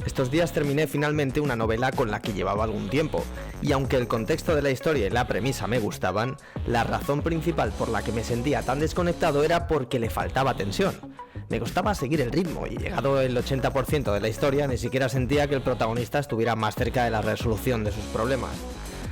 Estos días terminé finalmente una novela con la que llevaba algún tiempo, y aunque el contexto de la historia y la premisa me gustaban, la razón principal por la que me sentía tan desconectado era porque le faltaba tensión. Me costaba seguir el ritmo y llegado el 80% de la historia ni siquiera sentía que el protagonista estuviera más cerca de la resolución de sus problemas.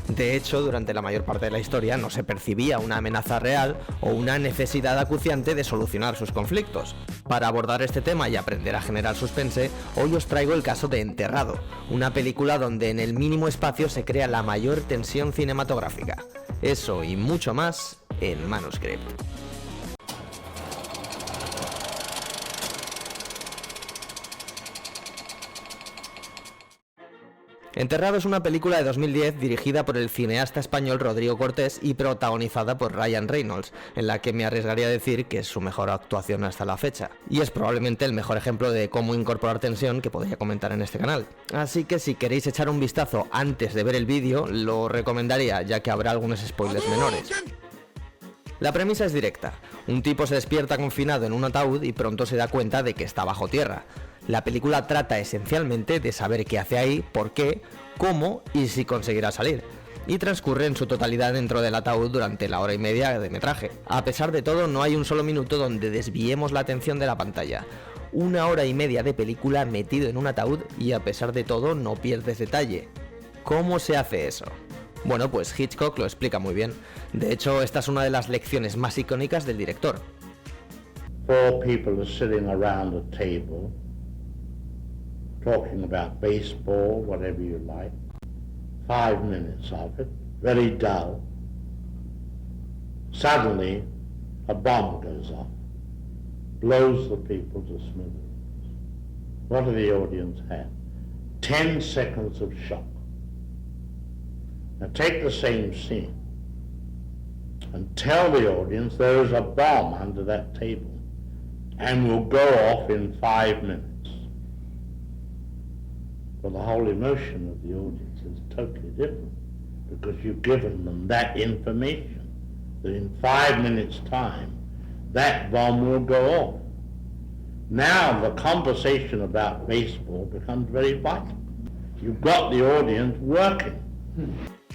De hecho, durante la mayor parte de la historia no se percibía una amenaza real o una necesidad acuciante de solucionar sus conflictos. Para abordar este tema y aprender a generar suspense, hoy os traigo el caso de Enterrado, una película donde en el mínimo espacio se crea la mayor tensión cinematográfica. Eso y mucho más en Manuscript. Enterrado es una película de 2010 dirigida por el cineasta español Rodrigo Cortés y protagonizada por Ryan Reynolds, en la que me arriesgaría a decir que es su mejor actuación hasta la fecha. Y es probablemente el mejor ejemplo de cómo incorporar tensión que podría comentar en este canal. Así que si queréis echar un vistazo antes de ver el vídeo, lo recomendaría, ya que habrá algunos spoilers menores. La premisa es directa. Un tipo se despierta confinado en un ataúd y pronto se da cuenta de que está bajo tierra. La película trata esencialmente de saber qué hace ahí, por qué, cómo y si conseguirá salir. Y transcurre en su totalidad dentro del ataúd durante la hora y media de metraje. A pesar de todo, no hay un solo minuto donde desviemos la atención de la pantalla. Una hora y media de película metido en un ataúd y a pesar de todo no pierdes detalle. ¿Cómo se hace eso? Bueno, pues Hitchcock lo explica muy bien. De hecho, esta es una de las lecciones más icónicas del director. Four people are sitting around a table, talking about baseball, whatever you like. 5 minutes of it, very dull. Suddenly, a bomb goes off, blows the people to smithereens. What do the audience have? 10 seconds of shock. Now take the same scene and tell the audience there is a bomb under that table and will go off in 5 minutes. Well, the whole emotion of the audience is totally different because you've given them that information that in 5 minutes' time that bomb will go off. Now the conversation about baseball becomes very vital. You've got the audience working.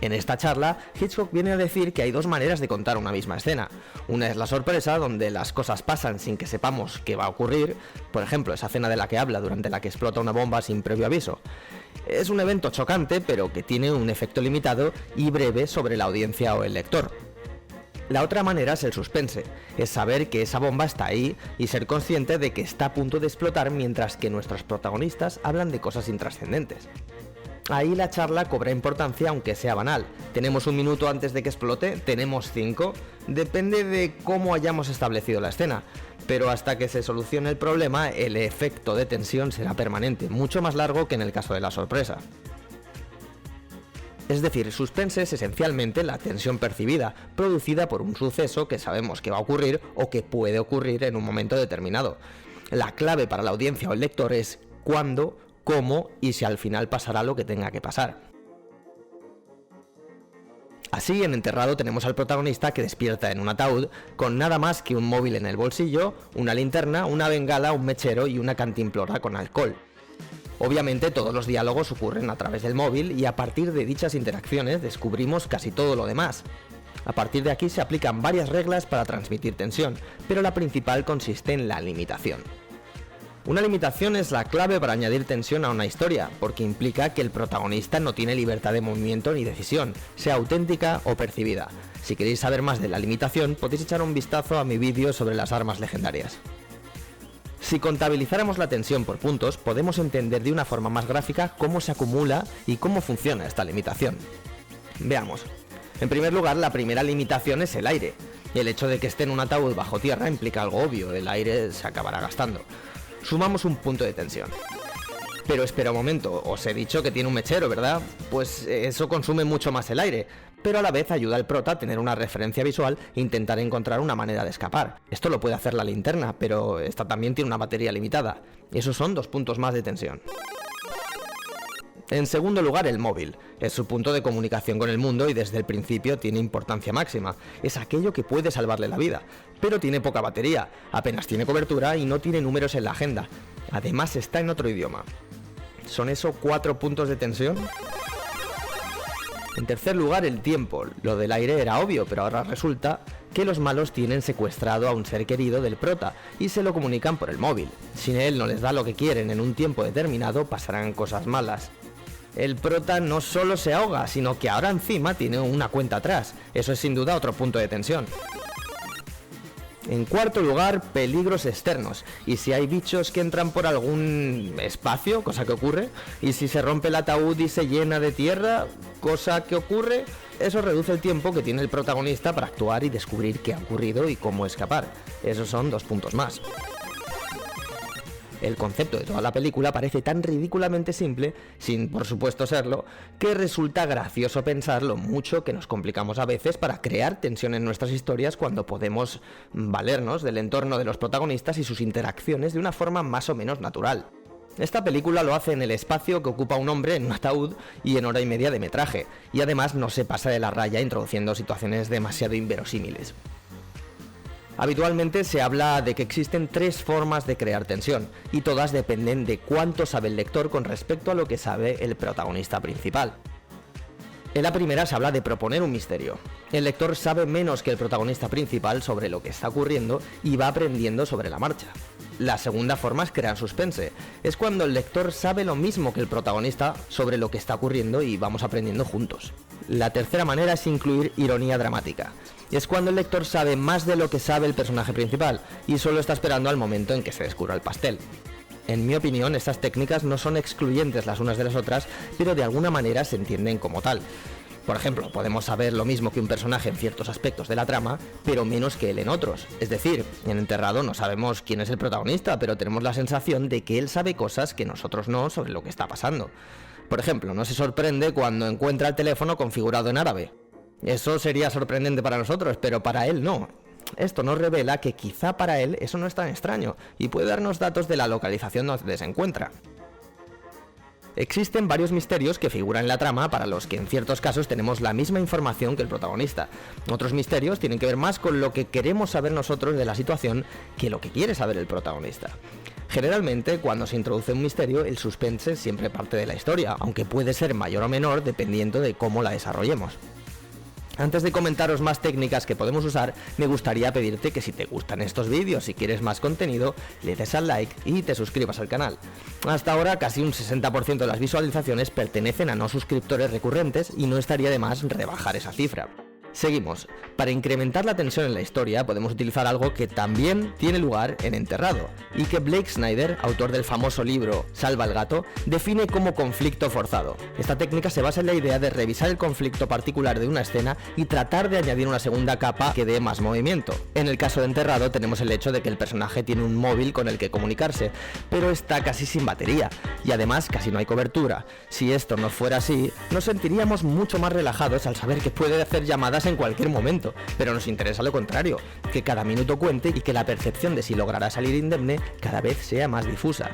En esta charla, Hitchcock viene a decir que hay dos maneras de contar una misma escena. Una es la sorpresa, donde las cosas pasan sin que sepamos qué va a ocurrir, por ejemplo, esa escena de la que habla durante la que explota una bomba sin previo aviso. Es un evento chocante, pero que tiene un efecto limitado y breve sobre la audiencia o el lector. La otra manera es el suspense, es saber que esa bomba está ahí y ser consciente de que está a punto de explotar mientras que nuestros protagonistas hablan de cosas intrascendentes. Ahí la charla cobra importancia aunque sea banal. ¿Tenemos un minuto antes de que explote? ¿Tenemos 5? Depende de cómo hayamos establecido la escena. Pero hasta que se solucione el problema, el efecto de tensión será permanente, mucho más largo que en el caso de la sorpresa. Es decir, suspense es esencialmente la tensión percibida, producida por un suceso que sabemos que va a ocurrir o que puede ocurrir en un momento determinado. La clave para la audiencia o el lector es cuándo, cómo y si al final pasará lo que tenga que pasar. Así, en Enterrado tenemos al protagonista que despierta en un ataúd con nada más que un móvil en el bolsillo, una linterna, una bengala, un mechero y una cantimplora con alcohol. Obviamente todos los diálogos ocurren a través del móvil y a partir de dichas interacciones descubrimos casi todo lo demás. A partir de aquí se aplican varias reglas para transmitir tensión, pero la principal consiste en la limitación. Una limitación es la clave para añadir tensión a una historia, porque implica que el protagonista no tiene libertad de movimiento ni decisión, sea auténtica o percibida. Si queréis saber más de la limitación, podéis echar un vistazo a mi vídeo sobre las armas legendarias. Si contabilizáramos la tensión por puntos, podemos entender de una forma más gráfica cómo se acumula y cómo funciona esta limitación. Veamos. En primer lugar, la primera limitación es el aire. Y el hecho de que esté en un ataúd bajo tierra implica algo obvio, el aire se acabará gastando. Sumamos un punto de tensión. Pero espera un momento, os he dicho que tiene un mechero, ¿verdad? Pues eso consume mucho más el aire, pero a la vez ayuda al prota a tener una referencia visual e intentar encontrar una manera de escapar. Esto lo puede hacer la linterna, pero esta también tiene una batería limitada. Esos son 2 puntos más de tensión. En segundo lugar, el móvil. Es su punto de comunicación con el mundo y desde el principio tiene importancia máxima. Es aquello que puede salvarle la vida, pero tiene poca batería, apenas tiene cobertura y no tiene números en la agenda. Además está en otro idioma. ¿Son eso 4 puntos de tensión? En tercer lugar, el tiempo. Lo del aire era obvio, pero ahora resulta que los malos tienen secuestrado a un ser querido del prota y se lo comunican por el móvil. Si él no les da lo que quieren en un tiempo determinado, pasarán cosas malas. El prota no solo se ahoga, sino que ahora encima tiene una cuenta atrás. Eso es sin duda otro punto de tensión. En cuarto lugar, peligros externos. Y si hay bichos que entran por algún espacio, cosa que ocurre, y si se rompe el ataúd y se llena de tierra, cosa que ocurre, eso reduce el tiempo que tiene el protagonista para actuar y descubrir qué ha ocurrido y cómo escapar. Esos son 2 puntos más. El concepto de toda la película parece tan ridículamente simple, sin por supuesto serlo, que resulta gracioso pensar lo mucho que nos complicamos a veces para crear tensión en nuestras historias cuando podemos valernos del entorno de los protagonistas y sus interacciones de una forma más o menos natural. Esta película lo hace en el espacio que ocupa un hombre en un ataúd y en 1 hora y media de metraje, y además no se pasa de la raya introduciendo situaciones demasiado inverosímiles. Habitualmente se habla de que existen 3 formas de crear tensión, y todas dependen de cuánto sabe el lector con respecto a lo que sabe el protagonista principal. En la primera se habla de proponer un misterio. El lector sabe menos que el protagonista principal sobre lo que está ocurriendo y va aprendiendo sobre la marcha. La segunda forma es crear suspense. Es cuando el lector sabe lo mismo que el protagonista sobre lo que está ocurriendo y vamos aprendiendo juntos. La tercera manera es incluir ironía dramática. Es cuando el lector sabe más de lo que sabe el personaje principal y solo está esperando al momento en que se descubra el pastel. En mi opinión, estas técnicas no son excluyentes las unas de las otras, pero de alguna manera se entienden como tal. Por ejemplo, podemos saber lo mismo que un personaje en ciertos aspectos de la trama, pero menos que él en otros. Es decir, en Enterrado no sabemos quién es el protagonista, pero tenemos la sensación de que él sabe cosas que nosotros no sobre lo que está pasando. Por ejemplo, no se sorprende cuando encuentra el teléfono configurado en árabe. Eso sería sorprendente para nosotros, pero para él no. Esto nos revela que quizá para él eso no es tan extraño, y puede darnos datos de la localización donde se encuentra. Existen varios misterios que figuran en la trama para los que en ciertos casos tenemos la misma información que el protagonista. Otros misterios tienen que ver más con lo que queremos saber nosotros de la situación que lo que quiere saber el protagonista. Generalmente, cuando se introduce un misterio, el suspense siempre parte de la historia, aunque puede ser mayor o menor dependiendo de cómo la desarrollemos. Antes de comentaros más técnicas que podemos usar, me gustaría pedirte que si te gustan estos vídeos y quieres más contenido, le des al like y te suscribas al canal. Hasta ahora casi un 60% de las visualizaciones pertenecen a no suscriptores recurrentes y no estaría de más rebajar esa cifra. Seguimos. Para incrementar la tensión en la historia podemos utilizar algo que también tiene lugar en Enterrado y que Blake Snyder, autor del famoso libro Salva al gato, define como conflicto forzado. Esta técnica se basa en la idea de revisar el conflicto particular de una escena y tratar de añadir una segunda capa que dé más movimiento. En el caso de Enterrado tenemos el hecho de que el personaje tiene un móvil con el que comunicarse, pero está casi sin batería y además casi no hay cobertura. Si esto no fuera así, nos sentiríamos mucho más relajados al saber que puede hacer llamadas en cualquier momento, pero nos interesa lo contrario, que cada minuto cuente y que la percepción de si logrará salir indemne cada vez sea más difusa.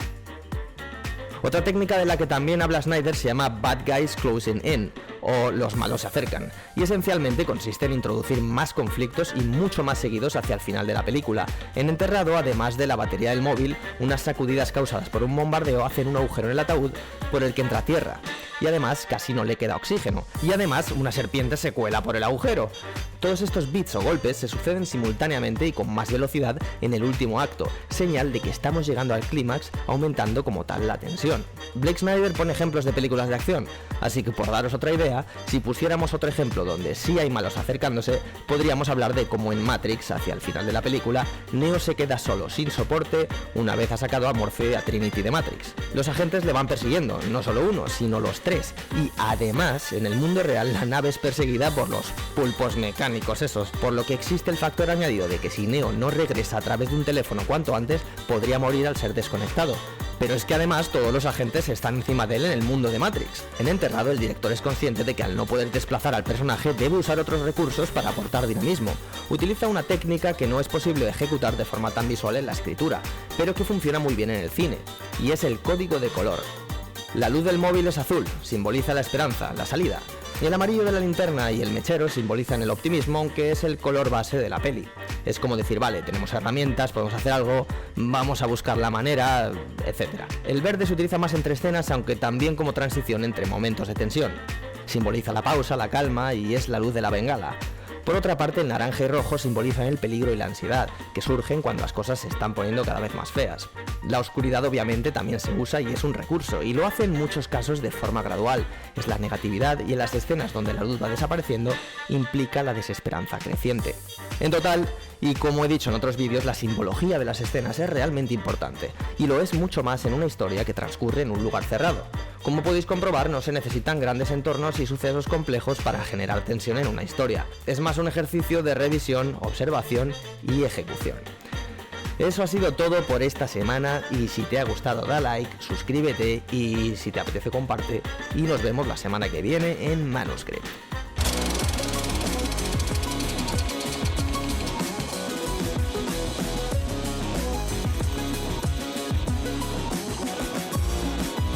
Otra técnica de la que también habla Snyder se llama Bad Guys Closing In, o Los malos se acercan, y esencialmente consiste en introducir más conflictos y mucho más seguidos hacia el final de la película. En Enterrado, además de la batería del móvil, unas sacudidas causadas por un bombardeo hacen un agujero en el ataúd por el que entra tierra, y además casi no le queda oxígeno, y además una serpiente se cuela por el agujero. Todos estos bits o golpes se suceden simultáneamente y con más velocidad en el último acto, señal de que estamos llegando al clímax, aumentando como tal la tensión. Blake Snyder pone ejemplos de películas de acción, así que por daros otra idea, si pusiéramos otro ejemplo donde sí hay malos acercándose, podríamos hablar de cómo en Matrix, hacia el final de la película, Neo se queda solo, sin soporte, una vez ha sacado a Morphe y a Trinity de Matrix. Los agentes le van persiguiendo, no solo uno, sino los 3, y además, en el mundo real la nave es perseguida por los pulpos mecánicos esos, por lo que existe el factor añadido de que si Neo no regresa a través de un teléfono cuanto antes, podría morir al ser desconectado. Pero es que además todos los agentes están encima de él en el mundo de Matrix. En Enterrado el director es consciente de que al no poder desplazar al personaje debe usar otros recursos para aportar dinamismo. Utiliza una técnica que no es posible ejecutar de forma tan visual en la escritura, pero que funciona muy bien en el cine, y es el código de color. La luz del móvil es azul, simboliza la esperanza, la salida. Y el amarillo de la linterna y el mechero simbolizan el optimismo, aunque es el color base de la peli. Es como decir, vale, tenemos herramientas, podemos hacer algo, vamos a buscar la manera, etc. El verde se utiliza más entre escenas, aunque también como transición entre momentos de tensión. Simboliza la pausa, la calma y es la luz de la bengala. Por otra parte, el naranja y rojo simbolizan el peligro y la ansiedad, que surgen cuando las cosas se están poniendo cada vez más feas. La oscuridad obviamente también se usa y es un recurso, y lo hace en muchos casos de forma gradual. Es la negatividad y en las escenas donde la luz va desapareciendo implica la desesperanza creciente. En total, y como he dicho en otros vídeos, la simbología de las escenas es realmente importante, y lo es mucho más en una historia que transcurre en un lugar cerrado. Como podéis comprobar, no se necesitan grandes entornos y sucesos complejos para generar tensión en una historia. Es más un ejercicio de revisión, observación y ejecución. Eso ha sido todo por esta semana y si te ha gustado da like, suscríbete y si te apetece comparte y nos vemos la semana que viene en Manuscript.